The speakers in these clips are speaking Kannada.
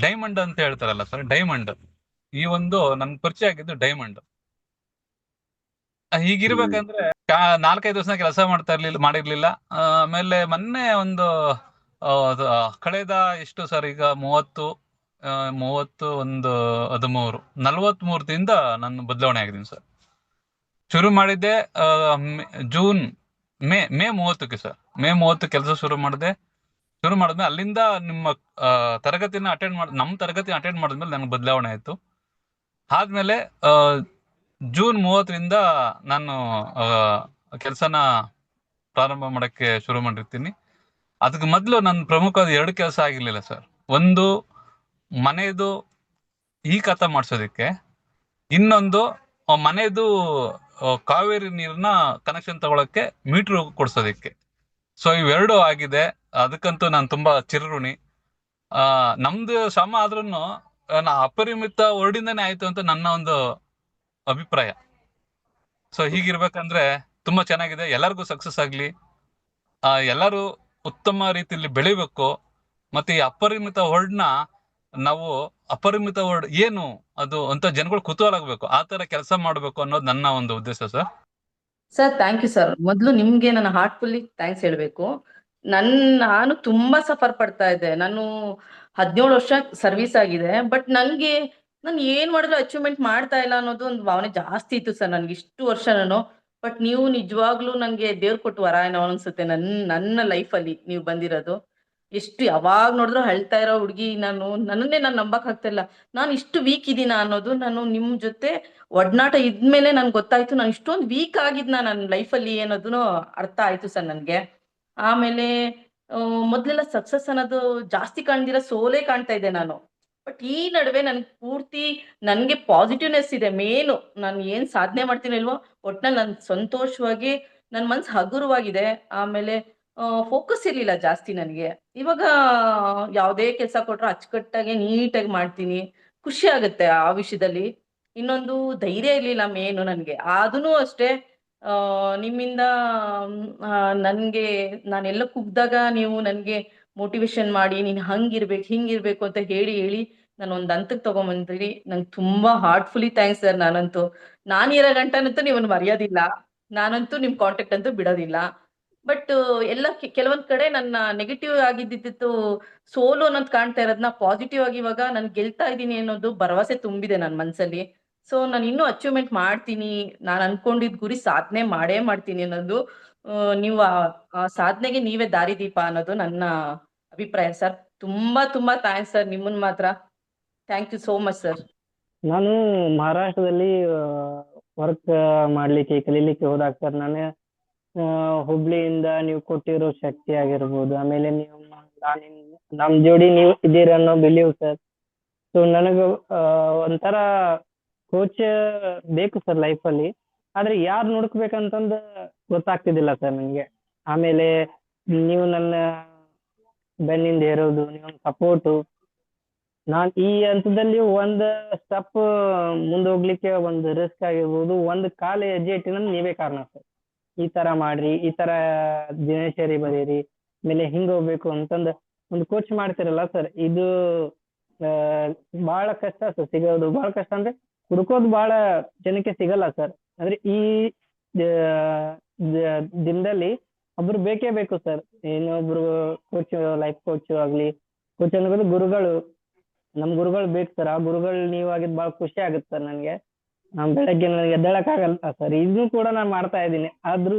ಡೈಮಂಡ್ ಅಂತ ಹೇಳ್ತಾರಲ್ಲ ಸರ್, ಡೈಮಂಡ್ ಈ ಒಂದು ನನ್ ಪರಿಚಯ ಆಗಿದ್ದು ಡೈಮಂಡ್. ಹೀಗಿರ್ಬೇಕಂದ್ರೆ 4-5 ವರ್ಷ ಕೆಲಸ ಮಾಡಿರ್ಲಿಲ್ಲ. ಆಮೇಲೆ ಮೊನ್ನೆ ಒಂದು ಕಳೆದ ಎಷ್ಟು ಸರ್, ಈಗ 30 ಒಂದು 13 43 ದಿಂದ ನಾನು ಬದಲಾವಣೆ ಆಗಿದ್ದೀನಿ ಸರ್. ಶುರು ಮಾಡಿದ್ದೆ ಜೂನ್ ಮೇ 30ಕ್ಕೆ ಸರ್. ಮೇ 30 ಕೆಲಸ ಶುರು ಮಾಡಿದ್ಮೇಲೆ ಅಲ್ಲಿಂದ ನಿಮ್ಮ ನಮ್ಮ ತರಗತಿ ಅಟೆಂಡ್ ಮಾಡಿದ್ಮೇಲೆ ನನಗೆ ಬದಲಾವಣೆ ಆಯ್ತು. ಆದ್ಮೇಲೆ ಜೂನ್ 30ರಿಂದ ನಾನು ಕೆಲಸನ ಪ್ರಾರಂಭ ಮಾಡಕ್ಕೆ ಶುರು ಮಾಡಿರ್ತೀನಿ. ಅದಕ್ಕೆ ಮೊದಲು ನನ್ನ ಪ್ರಮುಖವಾದ 2 ಕೆಲಸ ಆಗಿರ್ಲಿಲ್ಲ ಸರ್. ಒಂದು ಮನೆಯದು ಈ ಖಾತಾ ಮಾಡಿಸೋದಕ್ಕೆ, ಇನ್ನೊಂದು ಮನೆಯದು ಕಾವೇರಿ ನೀರನ್ನ ಕನೆಕ್ಷನ್ ತಗೊಳಕ್ಕೆ ಮೀಟರ್ ಕೊಡ್ಸೋದಕ್ಕೆ. ಸೊ ಇವೆರಡು ಆಗಿದೆ. ಅದಕ್ಕಂತೂ ನಾನು ತುಂಬಾ ಚಿರಋಣಿ. ನಮ್ದು ಶ್ರಮ ಆದ್ರೂನು ಅಪರಿಮಿತ ಹೊರಡಿಂದಾನೆ ಆಯ್ತು ಅಂತ ನನ್ನ ಒಂದು ಅಭಿಪ್ರಾಯ. ಸೊ ಹೀಗಿರ್ಬೇಕಂದ್ರೆ ತುಂಬಾ ಚೆನ್ನಾಗಿದೆ. ಎಲ್ಲರಿಗೂ ಸಕ್ಸಸ್ ಆಗ್ಲಿ, ಎಲ್ಲರೂ ಉತ್ತಮ ರೀತಿಯಲ್ಲಿ ಬೆಳಿಬೇಕು. ಮತ್ತೆ ಈ ಅಪರಿಮಿತ ಹೊರಡ್ನ ನಾವು ಅಪರಿಮಿತ ಹೊರಡ್ ಏನು ಅದು ಅಂತ ಜನಗಳು ಕುತೂಹಲ ಆಗ್ಬೇಕು, ಆ ತರ ಕೆಲಸ ಮಾಡ್ಬೇಕು ಅನ್ನೋದು ನನ್ನ ಒಂದು ಉದ್ದೇಶ sir. Sir thank you sir. ಮೊದಲು ನಿಮ್ಗೆ ನಾನು ಹಾರ್ಟ್ಫುಲ್ಲಿ ಥ್ಯಾಂಕ್ಸ್ ಹೇಳ್ಬೇಕು. ನಾನು ತುಂಬಾ ಸಫರ್ ಪಡ್ತಾ ಇದ್ದೆ. ನಾನು 17 ವರ್ಷ ಸರ್ವಿಸ್ ಆಗಿದೆ. ಬಟ್ ನಾನು ಏನ್ ಮಾಡಿದ್ರು ಅಚೀವ್ಮೆಂಟ್ ಮಾಡ್ತಾ ಇಲ್ಲ ಅನ್ನೋದು ಒಂದು ಭಾವನೆ ಜಾಸ್ತಿ ಇತ್ತು ಸರ್ ನನ್ಗೆ ಇಷ್ಟು ವರ್ಷ ನಾನು. ಬಟ್ ನೀವು ನಿಜವಾಗ್ಲೂ ನಂಗೆ ದೇವ್ರು ಕೊಟ್ಟು ವರ ಏನೋ ಅನ್ಸುತ್ತೆ. ನನ್ನ ಲೈಫಲ್ಲಿ ನೀವು ಬಂದಿರೋದು. ಎಷ್ಟು ಯಾವಾಗ ನೋಡಿದ್ರು ಅಳ್ತಾ ಇರೋ ಹುಡುಗಿ ನನ್ನನ್ನೇ ನಾನು ನಂಬಕ್ ಆಗ್ತಿಲ್ಲ. ನಾನು ಇಷ್ಟು ವೀಕ್ ಇದೀನ ಅನ್ನೋದು ನಾನು ನಿಮ್ ಜೊತೆ ಒಡನಾಟ ಇದ್ಮೇಲೆ ನನ್ಗೆ ಗೊತ್ತಾಯ್ತು. ನಾನು ಇಷ್ಟೊಂದು ವೀಕ್ ಆಗಿದ್ನ ನನ್ನ ಲೈಫಲ್ಲಿ ಅನ್ನೋದನ್ನು ಅರ್ಥ ಆಯ್ತು ಸರ್ ನನ್ಗೆ. ಆಮೇಲೆ ಮೊದ್ಲೆಲ್ಲ ಸಕ್ಸಸ್ ಅನ್ನೋದು ಜಾಸ್ತಿ ಕಾಣ್ದಿರ ಸೋಲೇ ಕಾಣ್ತಾ ಇದ್ದೆ ನಾನು. ಬಟ್ ಈ ನಡುವೆ ಪೂರ್ತಿ ನನ್ಗೆ ಪಾಸಿಟಿವ್ನೆಸ್ ಇದೆ. ಮೇನು ನಾನು ಏನ್ ಸಾಧನೆ ಮಾಡ್ತೀನಿ ಇಲ್ವೋ ಒಟ್ನಲ್ಲಿ ನನ್ ಸಂತೋಷವಾಗಿ ನನ್ ಮನ್ಸು ಹಗುರವಾಗಿದೆ. ಆಮೇಲೆ ಫೋಕಸ್ ಇರ್ಲಿಲ್ಲ ಜಾಸ್ತಿ ನನಗೆ. ಇವಾಗ ಯಾವುದೇ ಕೆಲಸ ಕೊಟ್ರು ಅಚ್ಚುಕಟ್ಟಾಗಿ ನೀಟಾಗಿ ಮಾಡ್ತೀನಿ. ಖುಷಿ ಆಗುತ್ತೆ ಆ ವಿಷಯದಲ್ಲಿ. ಇನ್ನೊಂದು ಧೈರ್ಯ ಇರ್ಲಿಲ್ಲ ಮೇನು ನನ್ಗೆ. ಅದನ್ನು ಅಷ್ಟೇ ನಿಮ್ಮಿಂದ ನನ್ಗೆ ನಾನೆಲ್ಲ ಕುಗ್ದಾಗ ನೀವು ನನ್ಗೆ ಮೋಟಿವೇಶನ್ ಮಾಡಿ ನೀನ್ ಹಂಗಿರ್ಬೇಕು ಹಿಂಗಿರ್ಬೇಕು ಅಂತ ಹೇಳಿ ನಾನು ಒಂದ್ ಹಂತಕ್ಕೆ ತಗೊಂಬಂದ್ರಿ. ನಂಗೆ ತುಂಬಾ ಹಾರ್ಟ್ಫುಲಿ ಥ್ಯಾಂಕ್ಸ್ ಸರ್. ನಾನಿರೋ ಗಂಟನಂತೂ ನೀವನ್ನ ಮರೆಯೋದಿಲ್ಲ. ನಾನಂತೂ ನಿಮ್ ಕಾಂಟ್ಯಾಕ್ಟ್ ಅಂತೂ ಬಿಡೋದಿಲ್ಲ. ಬಟ್ ಎಲ್ಲ ಕೆಲವೊಂದ್ ಕಡೆ ನನ್ನ ನೆಗೆಟಿವ್ ಆಗಿದ್ದಿತ್ತು ಸೋಲು ಅನ್ನೋದು ಕಾಣ್ತಾ ಇರೋದನ್ನ ಪಾಸಿಟಿವ್ ಆಗಿ ಇವಾಗ ನಾನು ಗೆಲ್ತಾ ಇದ್ದೀನಿ ಅನ್ನೋದು ಭರವಸೆ ತುಂಬಿದೆ ನನ್ನ ಮನ್ಸಲ್ಲಿ. ಸೊ ನಾನು ಇನ್ನೂ ಅಚೀವ್ಮೆಂಟ್ ಮಾಡ್ತೀನಿ, ನಾನು ಅನ್ಕೊಂಡಿದ್ ಗುರಿ ಸಾಧನೆ ಮಾಡೇ ಮಾಡ್ತೀನಿ ಅನ್ನೋದು. ನೀವು ಆ ಸಾಧನೆಗೆ ನೀವೇ ದಾರಿದೀಪ ಅನ್ನೋದು ನನ್ನ ಅಭಿಪ್ರಾಯ ಸರ್. ತುಂಬಾ ಥ್ಯಾಂಕ್ಸ್ ಸರ್. ನಿಮ್ಮನ್ ಮಾತ್ರ thank you so much sir. ನಾನು ಮಹಾರಾಷ್ಟ್ರದಲ್ಲಿ ವರ್ಕ್ ಮಾಡ್ಲಿಕ್ಕೆ ಕಲೀಲಿಕ್ಕೆ ಹೋದಾಗ ಸರ್, ನಾನು ಹುಬ್ಳಿಯಿಂದ ನೀವು ಕೊಟ್ಟಿರೋ ಶಕ್ತಿ ಆಗಿರ್ಬೋದು, ಆಮೇಲೆ ನೀವು ನಮ್ ಜೋಡಿ ನೀವು ಇದ್ದೀರ ಅನ್ನೋ ಬಿಲೀವ್ ಸರ್. ಸೊ ನನಗೆ ಒಂಥರ ಕೋಚ್ ಬೇಕು ಸರ್ ಲೈಫಲ್ಲಿ. ಆದ್ರೆ ಯಾರು ನೋಡ್ಕೋಬೇಕಂತಂದು ಗೊತ್ತಾಗ್ತಿದ್ದಿಲ್ಲ ಸರ್ ನನಗೆ. ಆಮೇಲೆ ನೀವು ನನ್ನ ಬೆನ್ನಿಂದ ಇರೋದು, ನೀವು ಸಪೋರ್ಟು, ನಾನ್ ಈ ಹಂತದಲ್ಲಿ ಒಂದ್ ಸ್ಟೆಪ್ ಮುಂದೆ ಹೋಗ್ಲಿಕ್ಕೆ ಒಂದು ರಿಸ್ಕ್ ಆಗಿರ್ಬೋದು, ಒಂದು ಕಾಲು ಹೆಜ್ಜೆ ಇಟ್ಟಿನ ನೀವೇ ಕಾರಣ ಸರ್. ಈ ತರ ಮಾಡ್ರಿ, ಈ ತರ ದಿನಚರಿ ಬರೀರಿ, ಆಮೇಲೆ ಹಿಂಗ್ ಹೋಗ್ಬೇಕು ಅಂತಂದ ಒಂದು ಕೋಚ್ ಮಾಡ್ತಿರಲ್ಲ ಸರ್, ಇದು ಬಹಳ ಕಷ್ಟ ಸರ್. ಸಿಗೋದು ಬಹಳ ಕಷ್ಟ ಅಂದ್ರೆ ಹುಡ್ಕೋದು ಬಹಳ ಜನಕ್ಕೆ ಸಿಗಲ್ಲ ಸರ್. ಅಂದ್ರೆ ಈ ದಿನದಲ್ಲಿ ಒಬ್ರು ಬೇಕೇ ಬೇಕು ಸರ್. ಇನ್ನೊಬ್ರು ಕೋಚ್, ಲೈಫ್ ಕೋಚ್ ಆಗ್ಲಿ, ಕೋಚ್ ಅನ್ನೋದು ಗುರುಗಳು, ನಮ್ ಗುರುಗಳು ಬೇಕು ಸರ್. ಆ ಗುರುಗಳು ನೀವು ಆಗಿದ್ ಬಹಳ ಖುಷಿ ಆಗುತ್ತೆ ಸರ್ ನನಗೆ. ಬೆಳಗ್ಗೆ ನನಗೆ ಎದ್ದೇಳಕ್ ಆಗಲ್ಲ ಸರ್, ಇದನ್ನು ಕೂಡ ನಾನು ಮಾಡ್ತಾ ಇದ್ದೀನಿ, ಆದ್ರೂ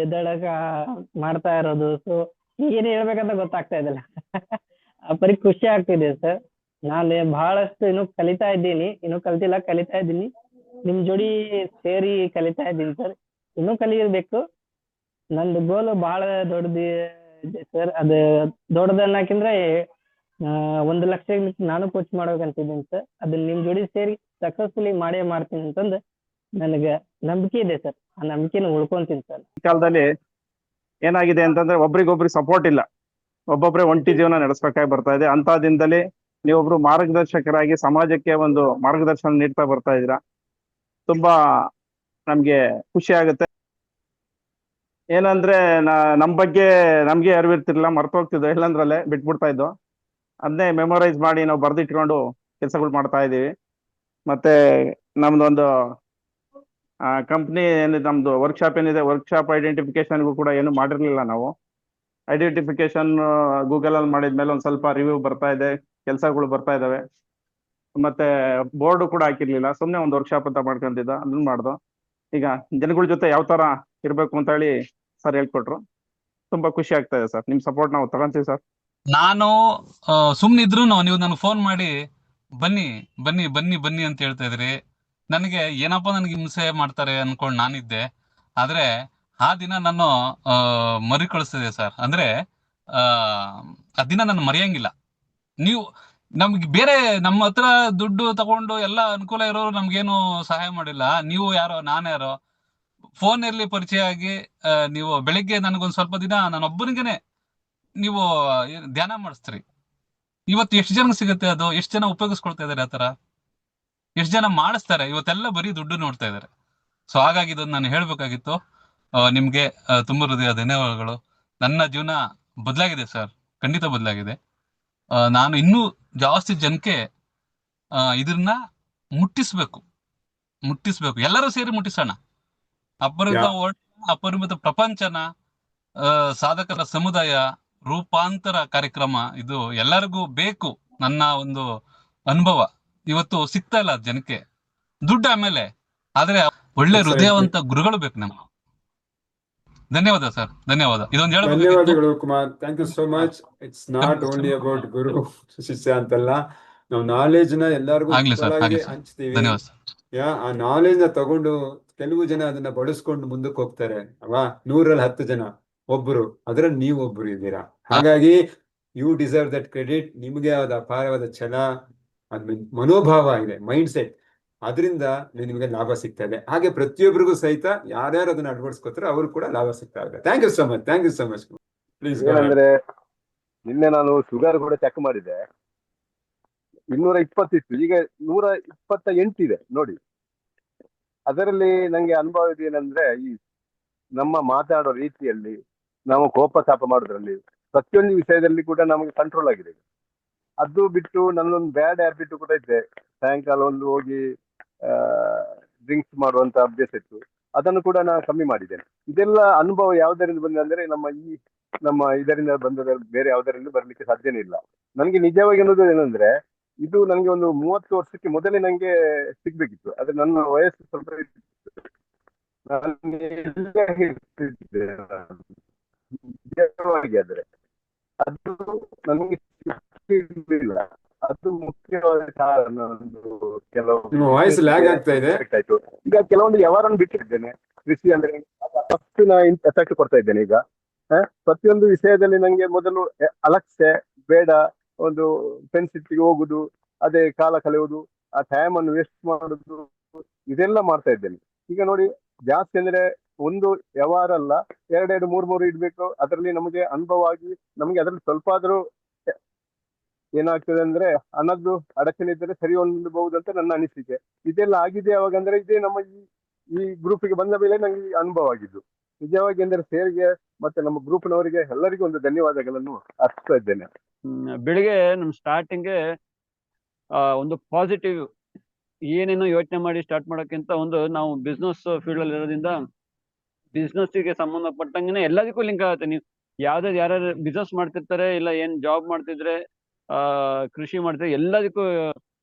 ಎದ್ದೇಳಕ್ ಮಾಡ್ತಾ ಇರೋದು. ಸೊ ಏನ್ ಹೇಳ್ಬೇಕಂತ ಗೊತ್ತಾಗ್ತಾ ಇದ್ದಿಲ್ಲ. ಬರೀ ಖುಷಿ ಆಗ್ತಿದೆ ಸರ್. ನಾನು ಬಹಳಷ್ಟು ಇನ್ನು ಕಲಿತಾ ಇದ್ದೀನಿ, ಇನ್ನು ಕಲ್ತಿಲ್ಲ, ಕಲಿತಾ ಇದ್ದೀನಿ. ನಿಮ್ ಜೋಡಿ ಸೇರಿ ಕಲಿತಾ ಇದ್ದೀನಿ ಸರ್. ಇನ್ನೂ ಕಲಿಯಬೇಕು. ನಂದು ಗೋಲು ಬಹಳ ದೊಡ್ಡದಿ ಇದೆ ಸರ್. ಅದು ದೊಡ್ಡದನ್ನಕಿಂದ್ರೆ 1 ಲಕ್ಷ ನಾನು ಕೋಚ್ ಮಾಡ್ಬೇಕಂತಿದ್ದೀನಿ ಸರ್. ಅದನ್ನ ನಿಮ್ ಜೋಡಿ ಸೇರಿ ಸಕ್ಸಸ್ಫುಲಿ ಮಾಡೇ ಮಾಡ್ತೀನಿ ಅಂತಂದು ನನಗೆ ನಂಬಿಕೆ ಇದೆ ಸರ್. ಆ ನಂಬಿಕೆನ ಉಳ್ಕೊಂತೀನಿ ಸರ್. ಈ ಕಾಲದಲ್ಲಿ ಏನಾಗಿದೆ ಅಂತಂದ್ರೆ ಒಬ್ರಿಗೊಬ್ರಿಗೆ ಸಪೋರ್ಟ್ ಇಲ್ಲ, ಒಬ್ಬೊಬ್ರೆ ಒಂಟಿ ಜೀವನ ನಡೆಸ್ಬೇಕಾಗಿ ಬರ್ತಾ ಇದೆ. ಅಂತ ದಿನದಲ್ಲಿ ನೀವೊಬ್ರು ಮಾರ್ಗದರ್ಶಕರಾಗಿ ಸಮಾಜಕ್ಕೆ ಒಂದು ಮಾರ್ಗದರ್ಶನ ನೀಡ್ತಾ ಬರ್ತಾ ಇದ್ದೀರಾ. ತುಂಬಾ ನಮ್ಗೆ ಖುಷಿ ಆಗುತ್ತೆ. ಏನಂದ್ರೆ ನಮ್ ಬಗ್ಗೆ ನಮ್ಗೆ ಅರಿವಿರ್ತಿರ್ಲಿಲ್ಲ, ಮರ್ತೋಗ್ತಿದ್ವು, ಇಲ್ಲಂದ್ರಲ್ಲೇ ಬಿಟ್ಬಿಡ್ತಾ ಇದ್ವು. ಅದನ್ನೇ ಮೆಮೊರೈಸ್ ಮಾಡಿ ನಾವು ಬರೆದಿಟ್ಕೊಂಡು ಕೆಲಸಗಳು ಮಾಡ್ತಾ ಇದ್ದೀವಿ. ಮತ್ತೆ ನಮ್ದೊಂದು ಕಂಪ್ನಿ ಏನಿದೆ, ನಮ್ದು ವರ್ಕ್ಶಾಪ್ ಏನಿದೆ, ವರ್ಕ್ಶಾಪ್ ಐಡೆಂಟಿಫಿಕೇಶನ್ಗೂ ಕೂಡ ಏನು ಮಾಡಿರ್ಲಿಲ್ಲ ನಾವು. ಐಡೆಂಟಿಫಿಕೇಶನ್ ಗೂಗಲ್ ಅಲ್ಲಿ ಮಾಡಿದ್ಮೇಲೆ ಒಂದ್ ಸ್ವಲ್ಪ ರಿವ್ಯೂ ಬರ್ತಾ ಇದೆ, ಕೆಲಸಗಳು ಬರ್ತಾ ಇದಾವೆ. ಮತ್ತೆ ಬೋರ್ಡ್ ಕೂಡ ಹಾಕಿರ್ಲಿಲ್ಲ, ಸುಮ್ನೆ ಒಂದು ವರ್ಕ್ಶಾಪ್ ಅಂತ ಮಾಡ್ಕೊಂಡಿದ್ದ, ಅದನ್ನ ಮಾಡ್ದು. ಈಗ ಜನಗಳ ಜೊತೆ ಯಾವ ತರ ಇರ್ಬೇಕು ಅಂತ ಹೇಳಿ ಸರ್ ಹೇಳ್ಕೊಟ್ರು. ತುಂಬಾ ಖುಷಿ ಆಗ್ತಾ ಇದೆ ಸರ್, ನಿಮ್ ಸಪೋರ್ಟ್ ನಾವು ತಗೊಂತೀವಿ ಸರ್. ನಾನು ಸುಮ್ನಿದ್ರು ನೀವು ನನಗೆ ಫೋನ್ ಮಾಡಿ ಬನ್ನಿ ಬನ್ನಿ ಬನ್ನಿ ಬನ್ನಿ ಅಂತ ಹೇಳ್ತಾ ಇದ್ರಿ. ನನಗೆ ಏನಪ್ಪ ನನಗೆ ಹಿಂಸೆ ಮಾಡ್ತಾರೆ ಅನ್ಕೊಂಡು ನಾನಿದ್ದೆ. ಆದ್ರೆ ಆ ದಿನ ನಾನು ಮರಿ ಕಳಿಸ್ತಿದೆ ಸರ್. ಅಂದ್ರೆ ಆ ದಿನ ನಾನು ಮರೆಯಂಗಿಲ್ಲ. ನೀವು ನಮ್ಗೆ ಬೇರೆ ನಮ್ಮ ಹತ್ರ ದುಡ್ಡು ತಗೊಂಡು ಎಲ್ಲ ಅನುಕೂಲ ಇರೋರು ನಮ್ಗೇನು ಸಹಾಯ ಮಾಡಿಲ್ಲ. ನೀವು ಯಾರೋ ನಾನ್ಯಾರೋ ಫೋನ್ ಇರ್ಲಿ ಪರಿಚಯ ಆಗಿ ನೀವು ಬೆಳಿಗ್ಗೆ ನನಗೊಂದ್ ಸ್ವಲ್ಪ ದಿನ ನಾನೊಬ್ಬನಿಗೆನೆ ನೀವು ಧ್ಯಾನ ಮಾಡಿಸ್ತೀರಿ. ಇವತ್ತು ಎಷ್ಟು ಜನ ಸಿಗುತ್ತೆ ಅದು? ಎಷ್ಟು ಜನ ಉಪಯೋಗಿಸ್ಕೊಳ್ತಾ ಇದಾರೆ ಆತರ? ಎಷ್ಟು ಜನ ಮಾಡಿಸ್ತಾರೆ? ಇವತ್ತೆಲ್ಲ ಬರೀ ದುಡ್ಡು ನೋಡ್ತಾ ಇದಾರೆ. ಸೊ ಹಾಗಾಗಿ ಇದನ್ನ ನಾನು ಹೇಳ್ಬೇಕಾಗಿತ್ತು. ನಿಮ್ಗೆ ತುಂಬಾ ಹೃದಯ ಧನ್ಯವಾದಗಳು. ನನ್ನ ಜೀವನ ಬದಲಾಗಿದೆ ಸರ್, ಖಂಡಿತ ಬದಲಾಗಿದೆ. ನಾನು ಇನ್ನೂ ಜಾಸ್ತಿ ಜನಕ್ಕೆ ಇದನ್ನ ಮುಟ್ಟಿಸ್ಬೇಕು. ಎಲ್ಲರೂ ಸೇರಿ ಮುಟ್ಟಿಸೋಣ. ಅಪರಿಮಿತ ಪ್ರಪಂಚನ, ಸಾಧಕರ ಸಮುದಾಯ, ರೂಪಾಂತರ ಕಾರ್ಯಕ್ರಮ ಇದು ಎಲ್ಲರಿಗೂ ಬೇಕು. ನನ್ನ ಒಂದು ಅನುಭವ ಇವತ್ತು ಸಿಗ್ತಾ ಇಲ್ಲ ಜನಕ್ಕೆ. ದುಡ್ಡು ಆಮೇಲೆ, ಆದ್ರೆ ಒಳ್ಳೆ ಹೃದಯವಂತ ಗುರುಗಳು ಬೇಕು ನಮ್ಗೆ. ಧನ್ಯವಾದ ಸರ್, ಧನ್ಯವಾದ. ಇದೊಂದು ಧನ್ಯವಾದಗಳು Kumar, thank you so much. It's not only about ಗುರು ಶಿಷ್ಯ ಅಂತಲ್ಲ, ನಾವು ನಾಲೆಜ್ ನ ಎಲ್ಲರಿಗೂ ಹಂಚ್ತೀವಿ. ಆ ನಾಲೆಜ್ ನ ತಗೊಂಡು ಕೆಲವು ಜನ ಅದನ್ನ ಬಳಸ್ಕೊಂಡು ಮುಂದಕ್ಕೆ ಹೋಗ್ತಾರೆ ಅಲ್ವಾ. 100ರಲ್ಲಿ 10 ಜನ ಒಬ್ರು, ಅದ್ರಲ್ಲಿ ನೀವು ಒಬ್ರು ಇದ್ದೀರಾ. ಹಾಗಾಗಿ ಯು ಡಿಸರ್ವ್ ದಟ್ ಕ್ರೆಡಿಟ್. ನಿಮಗೆ ಆದ ಅಪಾರವಾದ ಛಲ, ಮನೋಭಾವ ಇದೆ, ಮೈಂಡ್ ಸೆಟ್, ಅದರಿಂದ ನಿಮಗೆ ಲಾಭ ಸಿಗ್ತಾ ಇದೆ. ಹಾಗೆ ಪ್ರತಿಯೊಬ್ಬರಿಗೂ ಸಹಿತ ಯಾರ್ಯಾರು ಅದನ್ನ ಅಳವಡಿಸ್ಕೋತಾರೆ ಅವರು ಕೂಡ ಲಾಭ ಸಿಗ್ತಾ ಇದೆ. Thank you so much, thank you so much. Please. ಏನಂದ್ರೆ ನಿನ್ನೆ ನಾನು ಶುಗರ್ ಕೂಡ ಚೆಕ್ ಮಾಡಿದೆ, 220 ಇತ್ತು, ಈಗ 128 ಇದೆ ನೋಡಿ. ಅದರಲ್ಲಿ ನಂಗೆ ಅನುಭವ ಇದೆ ಏನಂದ್ರೆ, ಈ ನಮ್ಮ ಮಾತಾಡೋ ರೀತಿಯಲ್ಲಿ, ನಾವು ಕೋಪ ತಾಪ ಮಾಡೋದ್ರಲ್ಲಿ, ಪ್ರತಿಯೊಂದು ವಿಷಯದಲ್ಲಿ ಕೂಡ ನಮಗೆ ಕಂಟ್ರೋಲ್ ಆಗಿದೆ. ಅದು ಬಿಟ್ಟು ನನ್ನೊಂದು ಬ್ಯಾಡ್ ಹ್ಯಾಬಿಟ್ ಕೂಡ ಇದೆ. ಸಾಯಂಕಾಲ ಒಂದು ಹೋಗಿ ಡ್ರಿಂಕ್ಸ್ ಮಾಡುವಂತ ಅಭ್ಯಾಸ ಇತ್ತು, ಅದನ್ನು ಕೂಡ ನಾನು ಕಮ್ಮಿ ಮಾಡಿದ್ದೇನೆ. ಇದೆಲ್ಲ ಅನುಭವ ಯಾವುದರಿಂದ ಬಂದ ಅಂದ್ರೆ, ನಮ್ಮ ಇದರಿಂದ ಬಂದದ, ಬೇರೆ ಯಾವುದರಿಂದ ಬರ್ಲಿಕ್ಕೆ ಸಾಧ್ಯನೇ ಇಲ್ಲ. ನನಗೆ ನಿಜವಾಗಿ ಅನ್ನೋದು ಏನಂದ್ರೆ, ಇದು ನನಗೆ ಒಂದು 30 ವರ್ಷಕ್ಕೆ ಮೊದಲೇ ನಂಗೆ ಸಿಗ್ಬೇಕಿತ್ತು. ಆದ್ರೆ ನನ್ನ ವಯಸ್ಸು ಸ್ವಲ್ಪ ಆದ್ರೆ ಅದು ನನಗೆ ಸಿಗ್ಲಿಲ್ಲ. ಅದು ಮುಖ್ಯವಾದ ಕಾರಣ. ಕೆಲವು ವಾಯ್ಸ್ ಲ್ಯಾಗ್ ಆಗ್ತಾ ಇದೆ. ಆಯ್ತು. ಈಗ ಕೆಲವೊಂದು ವ್ಯವಹಾರವನ್ನು ಬಿಟ್ಟಿದ್ದೇನೆ. ಕೃಷಿ ಅಂದ್ರೆ ಫಸ್ಟ್ ನಾ ಎಫೆಕ್ಟ್ ಕೊಡ್ತಾ ಇದ್ದೇನೆ. ಈಗ ಪ್ರತಿಯೊಂದು ವಿಷಯದಲ್ಲಿ ನಂಗೆ ಮೊದಲು ಅಲಕ್ಷ್ಯ ಬೇಡ, ಒಂದು ಪೆನ್ಸಿಟ್ಗೆ ಹೋಗುದು, ಅದೇ ಕಾಲ ಕಳೆಯುವುದು, ಆ ಟೈಮ್ ಅನ್ನು ವೇಸ್ಟ್ ಮಾಡುದು, ಇದೆಲ್ಲ ಮಾಡ್ತಾ ಇದ್ದೇನೆ. ಈಗ ನೋಡಿ, ಜಾಸ್ತಿ ಅಂದ್ರೆ ಒಂದು ವ್ಯವಹಾರ ಅಲ್ಲ, 2 3 ಇಡ್ಬೇಕು. ಅದರಲ್ಲಿ ನಮಗೆ ಅನುಭವ ಆಗಿ ನಮಗೆ ಅದರಲ್ಲಿ ಸ್ವಲ್ಪ ಆದ್ರೂ ಏನಾಗ್ತದೆ ಅಂದ್ರೆ, ಹಣದ್ದು ಅಡಚಣೆ ಇದ್ದರೆ ಸರಿ ಹೊಂದಬಹುದು ಅಂತ ನನ್ನ ಅನಿಸಿಕೆ. ಇದೆಲ್ಲ ಆಗಿದೆ ಯಾವಾಗ ಅಂದ್ರೆ, ಇದೇ ನಮ್ಮ ಈ ಗ್ರೂಪಿಗೆ ಬಂದ ಮೇಲೆ ನಂಗೆ ಅನುಭವ ಆಗಿದ್ದು. ನಿಜವಾಗಿ ಅಂದ್ರೆ ಸೇರಿಗೆ ಮತ್ತೆ ನಮ್ಮ ಗ್ರೂಪ್ನವರಿಗೆ ಎಲ್ಲರಿಗೂ ಒಂದು ಧನ್ಯವಾದಗಳನ್ನು ಅರ್ಪಿಸ್ತಾ ಇದ್ದೇನೆ. ಬೆಳಿಗ್ಗೆ ನಮ್ ಸ್ಟಾರ್ಟಿಂಗ್ ಒಂದು ಪಾಸಿಟಿವ್, ಏನೇನೋ ಯೋಚನೆ ಮಾಡಿ ಸ್ಟಾರ್ಟ್ ಮಾಡೋಕ್ಕಿಂತ ಒಂದು, ನಾವು ಬಿಸ್ನೆಸ್ ಫೀಲ್ಡ್ ಅಲ್ಲಿ ಇರೋದ್ರಿಂದ ಬಿಸ್ನೆಸ್ಗೆ ಸಂಬಂಧಪಟ್ಟಂಗೆ ಎಲ್ಲದಕ್ಕೂ ಲಿಂಕ್ ಆಗುತ್ತೆ. ನೀವು ಯಾರ್ಯಾರು ಬಿಸ್ನೆಸ್ ಮಾಡ್ತಿರ್ತಾರೆ, ಇಲ್ಲ ಏನ್ ಜಾಬ್ ಮಾಡ್ತಿದ್ರೆ, ಕೃಷಿ ಮಾಡ್ತಿದ್ರೆ, ಎಲ್ಲದಕ್ಕೂ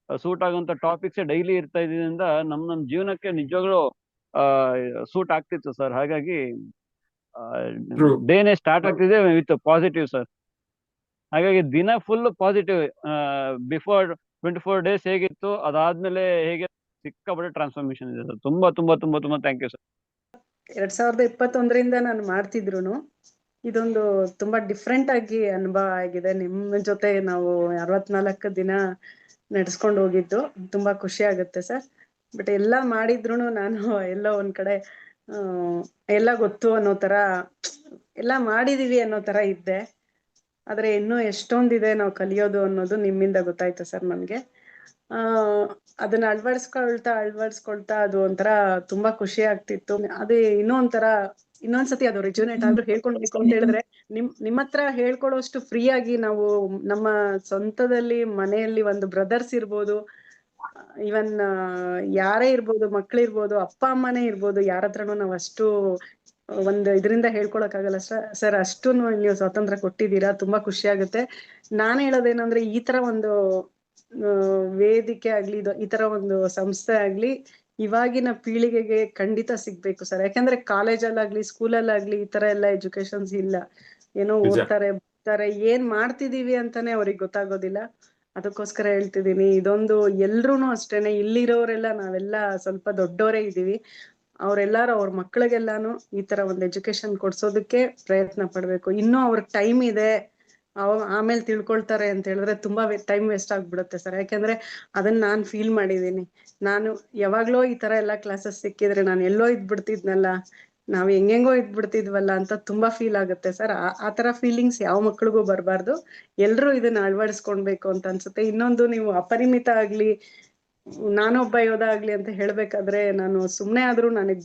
ಸೂಟ್ ಆಗುವಂತ ಟಾಪಿಕ್ಸ್ ಡೈಲಿ ಇರ್ತಾ ಇದರಿಂದ ನಮ್ ಜೀವನಕ್ಕೆ ನಿಜವಾಗ್ಲೂ ಸೂಟ್ ಆಗ್ತಿತ್ತು ಸರ್. ಹಾಗಾಗಿ ಡೇನೇ ಸ್ಟಾರ್ಟ್ ಆಗ್ತಿದೆ ವಿತ್ ಪಾಸಿಟಿವ್ ಸರ್. ಹಾಗಾಗಿ ದಿನ ಫುಲ್ ಪಾಸಿಟಿವ್. ಬಿಫೋರ್ 24 ಡೇಸ್ ಹೇಗಿತ್ತು, ಅದಾದ್ಮೇಲೆ ಹೇಗೆ ಸಿಕ್ಕಾಪಟ್ಟೆ ಟ್ರಾನ್ಸ್ಫಾರ್ಮೇಶನ್ ಇದೆ ಸರ್. ತುಂಬಾ ತುಂಬಾ ತುಂಬಾ ತುಂಬಾ ಥ್ಯಾಂಕ್ ಯು ಸರ್. 2021ರಿಂದ ನಾನು ಮಾಡ್ತಿದ್ರು, ಇದೊಂದು ತುಂಬಾ ಡಿಫ್ರೆಂಟ್ ಆಗಿ ಅನುಭವ ಆಗಿದೆ. ನಿಮ್ಮ ಜೊತೆ ನಾವು 64 ದಿನ ನಡೆಸ್ಕೊಂಡು ಹೋಗಿದ್ದು ತುಂಬಾ ಖುಷಿ ಆಗುತ್ತೆ ಸರ್. ಬಟ್ ಎಲ್ಲ ಮಾಡಿದ್ರು ನಾನು ಎಲ್ಲ ಒಂದ್ ಕಡೆ ಎಲ್ಲ ಗೊತ್ತು ಅನ್ನೋ ತರ, ಎಲ್ಲ ಮಾಡಿದೀವಿ ಅನ್ನೋ ತರ ಇದ್ದೆ. ಆದ್ರೆ ಇನ್ನೂ ಎಷ್ಟೊಂದಿದೆ ನಾವು ಕಲಿಯೋದು ಅನ್ನೋದು ನಿಮ್ಮಿಂದ ಗೊತ್ತಾಯ್ತು ಸರ್ ನನ್ಗೆ. ಅದನ್ನ ಅಳವಡಿಸ್ಕೊಳ್ತಾ ಅದು ಒಂಥರ ತುಂಬಾ ಖುಷಿ ಆಗ್ತಿತ್ತು. ಅದೇ ಇನ್ನೂ ಒಂಥರ ಇನ್ನೊಂದ್ಸತಿ ಅದು ರಿಜ್ಯೂನೇಟ್ ಆದ್ರೂ ಹೇಳ್ಕೊಳ್ಬೇಕು ಅಂತ ಹೇಳಿದ್ರೆ ನಿಮ್ಮ ಹತ್ರ ಹೇಳ್ಕೊಡೋಷ್ಟು ಫ್ರೀ ಆಗಿ ನಾವು ನಮ್ಮ ಸ್ವಂತದಲ್ಲಿ ಮನೆಯಲ್ಲಿ ಒಂದು ಬ್ರದರ್ಸ್ ಇರ್ಬೋದು, ಇವನ್ ಯಾರೇ ಇರ್ಬೋದು, ಮಕ್ಳಿರ್ಬೋದು, ಅಪ್ಪ ಅಮ್ಮನೇ ಇರ್ಬೋದು, ಯಾರ ಹತ್ರನೂ ನಾವ್ ಅಷ್ಟು ಒಂದು ಇದರಿಂದ ಹೇಳ್ಕೊಳಕ್ ಆಗಲ್ಲ ಸರ್. ಅಷ್ಟು ನೀವು ಸ್ವಾತಂತ್ರ್ಯ ಕೊಟ್ಟಿದ್ದೀರಾ, ತುಂಬಾ ಖುಷಿ ಆಗುತ್ತೆ. ನಾನ್ ಹೇಳೋದೇನಂದ್ರೆ ಈ ತರ ಒಂದು ವೇದಿಕೆ ಆಗ್ಲಿ, ಈ ತರ ಒಂದು ಸಂಸ್ಥೆ ಆಗ್ಲಿ ಇವಾಗಿನ ಪೀಳಿಗೆಗೆ ಖಂಡಿತ ಸಿಗ್ಬೇಕು ಸರ್. ಯಾಕಂದ್ರೆ ಕಾಲೇಜಲ್ಲಾಗ್ಲಿ ಸ್ಕೂಲಲ್ಲಾಗ್ಲಿ ಈ ತರ ಎಲ್ಲ ಎಜುಕೇಶನ್ಸ್ ಇಲ್ಲ. ಏನೋ ಓದ್ತಾರೆ ಬರ್ತಾರೆ, ಏನ್ ಮಾಡ್ತಿದೀವಿ ಅಂತಾನೆ ಅವ್ರಿಗೆ ಗೊತ್ತಾಗೋದಿಲ್ಲ. ಅದಕ್ಕೋಸ್ಕರ ಹೇಳ್ತಿದೀನಿ, ಇದೊಂದು ಎಲ್ರೂನು ಅಷ್ಟೇನೆ, ಇಲ್ಲಿರೋರೆಲ್ಲ ನಾವೆಲ್ಲ ಸ್ವಲ್ಪ ದೊಡ್ಡವರೇ ಇದೀವಿ, ಅವ್ರೆಲ್ಲಾರು ಅವ್ರ ಮಕ್ಳಿಗೆಲ್ಲಾನು ಈ ತರ ಒಂದು ಎಜುಕೇಶನ್ ಕೊಡ್ಸೋದಕ್ಕೆ ಪ್ರಯತ್ನ ಪಡ್ಬೇಕು. ಇನ್ನೂ ಅವ್ರಿಗೆ ಟೈಮ್ ಇದೆ, ಆಮೇಲೆ ತಿಳ್ಕೊಳ್ತಾರೆ ಅಂತ ಹೇಳಿದ್ರೆ ತುಂಬಾ ಟೈಮ್ ವೇಸ್ಟ್ ಆಗ್ಬಿಡುತ್ತೆ ಸರ್. ಯಾಕಂದ್ರೆ ಅದನ್ನ ನಾನ್ ಫೀಲ್ ಮಾಡಿದೀನಿ. ನಾನು ಯಾವಾಗ್ಲೋ ಈ ತರ ಎಲ್ಲಾ ಕ್ಲಾಸಸ್ ಸಿಕ್ಕಿದ್ರೆ ನಾನು ಎಲ್ಲೋ ಇದ್ಬಿಡ್ತಿದ್ನಲ್ಲ, ನಾವ್ ಹೆಂಗೆಂಗೋ ಇದ್ಬಿಡ್ತಿದ್ವಲ್ಲ ಅಂತ ತುಂಬಾ ಫೀಲ್ ಆಗುತ್ತೆ ಸರ್. ಆ ತರ ಫೀಲಿಂಗ್ಸ್ ಯಾವ ಮಕ್ಳಿಗೂ ಬರಬಾರ್ದು. ಎಲ್ರೂ ಇದನ್ನ ಅಳವಡಿಸ್ಕೊಳ್ಬೇಕು ಅಂತ ಅನ್ಸುತ್ತೆ. ಇನ್ನೊಂದು, ನೀವು ಅಪರಿಮಿತ ಆಗ್ಲಿ ನಾನೊಬ್ಬ ಯೋಧ ಆಗ್ಲಿ ಅಂತ ಹೇಳ್ಬೇಕಾದ್ರೆ, ನಾನು ಸುಮ್ನೆ ಆದ್ರೂ ನನಗ್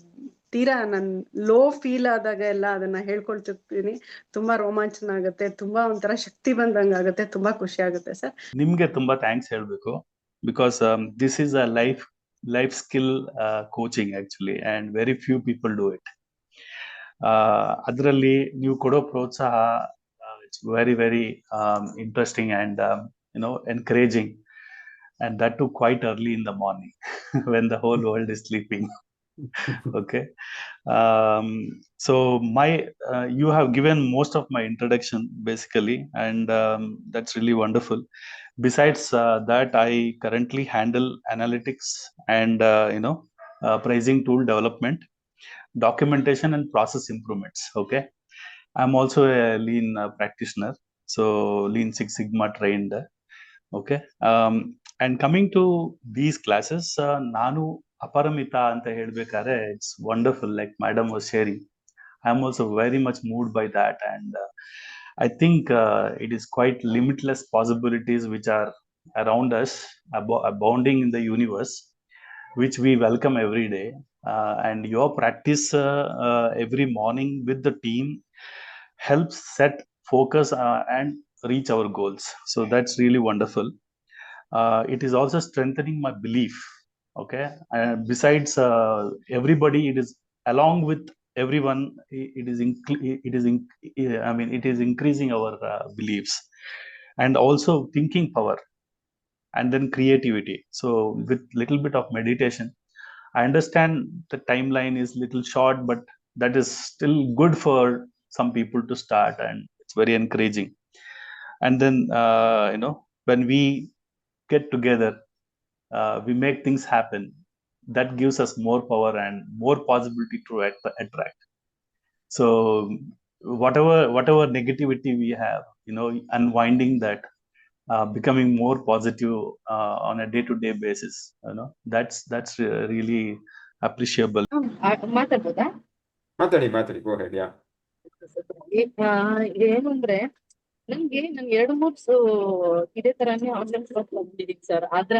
ತೀರಾ ನನ್ ಲೋ ಫೀಲ್ ಆದಾಗ ಎಲ್ಲ ಅದನ್ನ ಹೇಳ್ಕೊಳ್ತಿರ್ತೀನಿ. ತುಂಬಾ ರೋಮಾಂಚನ ಆಗುತ್ತೆ, ತುಂಬಾ ಒಂಥರ ಶಕ್ತಿ ಬಂದಂಗ ಆಗುತ್ತೆ, ತುಂಬಾ ಖುಷಿ ಆಗುತ್ತೆ ಸರ್. ನಿಮ್ಗೆ ತುಂಬಾ ಥ್ಯಾಂಕ್ಸ್ ಹೇಳ್ಬೇಕು, because this is a life skill coaching actually, and very few people do it. ಅದರಲ್ಲಿ ನೀವು ಕೊಡೋ ಪ್ರೋತ್ಸಾಹ it's very interesting and encouraging, and that too quite early in the morning when the whole world is sleeping. Okay. So you have given most of my introduction basically, and that's really wonderful. Besides that, I currently handle analytics and pricing tool development, documentation and process improvements. Okay. I'm also a lean practitioner, so Lean Six Sigma trained. Okay. And coming to these classes, ನಾನು ಅಪರಿಮಿತ ಅಂತ ಹೇಳ್ಬೇಕಾದ್ರೆ it's wonderful, like madam was sharing. I'm also very much moved by that, and I think it is quite limitless possibilities which are around us, abounding in the universe, which we welcome every day. And your practice every morning with the team helps set focus and reach our goals. So that's really wonderful. It is also strengthening my belief. Okay. Besides everybody, it is along with everyone, it is increasing our beliefs, and also thinking power, and then creativity. So with little bit of meditation, I understand the timeline is little short, but that is still good for some people to start, and it's very encouraging. And then when we get together, we make things happen. That gives us more power and more possibility to attract. So whatever negativity we have, unwinding that, becoming more positive on a day-to-day basis, that's really appreciable. ಮಾತಾಡ್ಬೋದಾ? ಮಾತಾಡಿ ಗೋ ಹೆಡ್. ಯಾ, ಏನು ಅಂದ್ರೆ ನನ್ಗೆ 2-3 ಇದೇ ತರಾನೇ ಆನ್ಲೈನ್ ಕ್ಲಾಸ್ ಬಂದಿದ್ದೀನಿ ಸರ್. ಆದ್ರೆ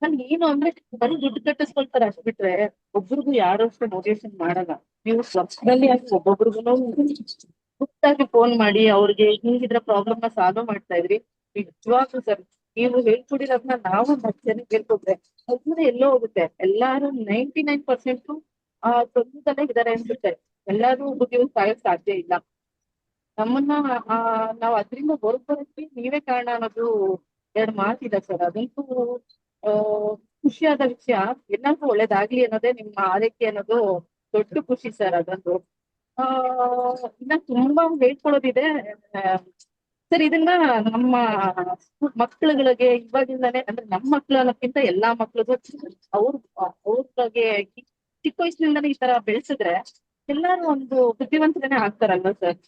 ನನ್ಗೆ ಏನು ಅಂದ್ರೆ ಬರೀ ದುಡ್ಡು ಕಟ್ಟಿಸ್ಕೊಳ್ತಾರೆ ಅಷ್ಟ್ ಬಿಟ್ರೆ ಒಬ್ರಿಗೂ ಯಾರು ಅಷ್ಟು ಮೋಟಿವೇಶನ್ ಮಾಡಲ್ಲ. ನೀವು ವರ್ಷದಲ್ಲಿ ಒಬ್ಬೊಬ್ರಿಗೂ ಗುಪ್ತಾಗಿ ಫೋನ್ ಮಾಡಿ ಅವ್ರಿಗೆ ಹಿಂಗಿದ್ರ ಪ್ರಾಬ್ಲಮ್ ನ ಸಾಲ್ವ್ ಮಾಡ್ತಾ ಇದ್ರಿ. ನಿಜವಾಗ್ಲೂ ಸರ್, ನೀವು ಹೇಳ್ಕೊಡಿರೋದನ್ನ ನಾವು 10 ಜನಕ್ಕೆ ಹೇಳ್ಕೊಟ್ರೆ ಅದ್ರಿಂದ ಎಲ್ಲೋ ಹೋಗುತ್ತೆ. ಎಲ್ಲಾರು 99% ತೊಂದರೆದಲ್ಲೇ ಇದಾರೆ ಅನ್ಸುತ್ತೆ. ಎಲ್ಲಾರು ಬುದ್ಧಿವಂತ ಸಾಯಕ್ ಸಾಧ್ಯ ಇಲ್ಲ. ನಮ್ಮನ್ನ ನಾವ್ ಅದ್ರಿಂದ ಬರೋದಕ್ಕೆ ನೀವೇ ಕಾರಣ ಅನ್ನೋದು 2 ಮಾತಿದೆ ಸರ್. ಅದಂತೂ ಖುಷಿಯಾದ ವಿಷಯ. ಎಲ್ಲರಿಗೂ ಒಳ್ಳೇದಾಗ್ಲಿ ಅನ್ನೋದೇ ನಿಮ್ಮ ಆರೈಕೆ ಅನ್ನೋದು ದೊಡ್ಡ ಖುಷಿ ಸರ್. ಅದೊಂದು ಇನ್ನ ತುಂಬಾ ಹೇಳ್ಕೊಳ್ಳೋದಿದೆ ಸರ್. ಇದನ್ನ ನಮ್ಮ ಮಕ್ಕಳುಗಳಿಗೆ ಇವಾಗಿಂದಾನೆ, ಅಂದ್ರೆ ನಮ್ಮ ಮಕ್ಳು ಅನ್ನೋಕ್ಕಿಂತ ಎಲ್ಲಾ ಮಕ್ಳಿಗೂ ಅವ್ರಿಗೆ ಚಿಕ್ಕ ವಯಸ್ಸಿನಿಂದಾನೇ ಈ ತರ ಬೆಳೆಸಿದ್ರೆ ಎಲ್ಲಾರು ಒಂದು ಬುದ್ಧಿವಂತರೇ ಆಗ್ತಾರಲ್ವಾ ಸರ್.